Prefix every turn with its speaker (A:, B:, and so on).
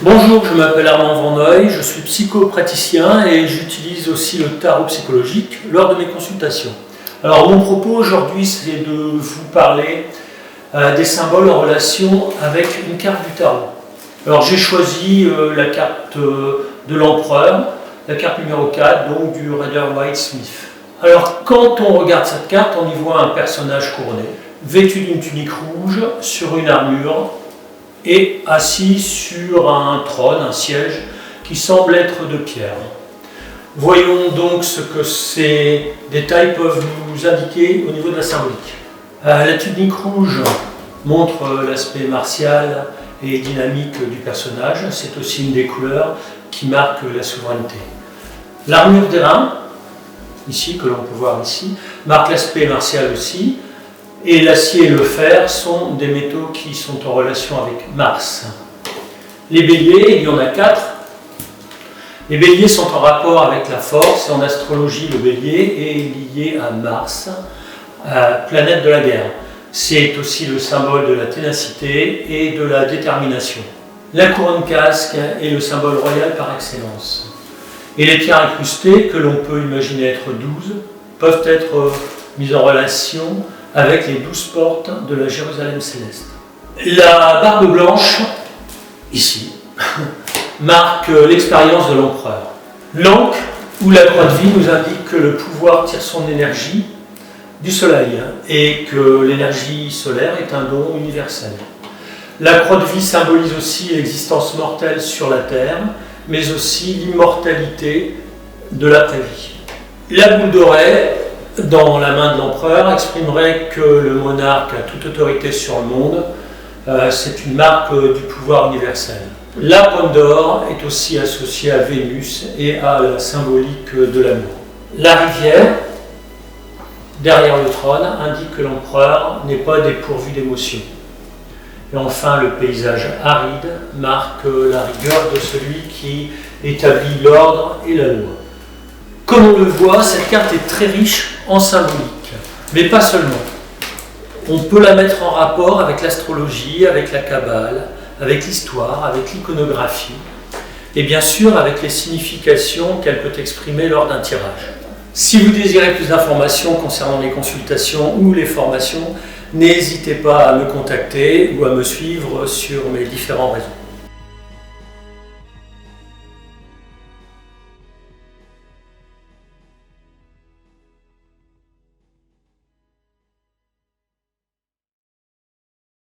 A: Bonjour, je m'appelle Armand Verneuil, je suis psychopraticien et j'utilise aussi le tarot psychologique lors de mes consultations. Alors mon propos aujourd'hui c'est de vous parler des symboles en relation avec une carte du tarot. Alors j'ai choisi la carte de l'empereur, la carte numéro 4, donc du Rider-Waite-Smith. Alors quand on regarde cette carte, on y voit un personnage couronné, vêtu d'une tunique rouge, sur une armure, et assis sur un trône, un siège, qui semble être de pierre. Voyons donc ce que ces détails peuvent nous indiquer au niveau de la symbolique. La tunique rouge montre l'aspect martial et dynamique du personnage, c'est aussi une des couleurs qui marque la souveraineté. L'armure d'airain, ici, que l'on peut voir ici, marque l'aspect martial aussi, et l'acier et le fer sont des métaux qui sont en relation avec Mars. Les béliers, il y en a 4. Les béliers sont en rapport avec la force, et en astrologie, le bélier est lié à Mars, planète de la guerre. C'est aussi le symbole de la ténacité et de la détermination. La couronne casque est le symbole royal par excellence. Et les pierres incrustées, que l'on peut imaginer être 12, peuvent être mises en relation avec les 12 portes de la Jérusalem céleste. La barbe blanche, ici, marque l'expérience de l'empereur. L'encre ou la croix de vie nous indique que le pouvoir tire son énergie du soleil et que l'énergie solaire est un don universel. La croix de vie symbolise aussi l'existence mortelle sur la terre, mais aussi l'immortalité de l'après-vie. La boule dorée, dans la main de l'empereur, exprimerait que le monarque a toute autorité sur le monde. C'est une marque du pouvoir universel. La pomme d'or est aussi associée à Vénus et à la symbolique de l'amour. La rivière, derrière le trône, indique que l'empereur n'est pas dépourvu d'émotions. Et enfin, le paysage aride marque la rigueur de celui qui établit l'ordre et la loi. Comme on le voit, cette carte est très riche en symbolique, mais pas seulement. On peut la mettre en rapport avec l'astrologie, avec la Kabbale, avec l'histoire, avec l'iconographie, et bien sûr avec les significations qu'elle peut exprimer lors d'un tirage. Si vous désirez plus d'informations concernant les consultations ou les formations, n'hésitez pas à me contacter ou à me suivre sur mes différents réseaux.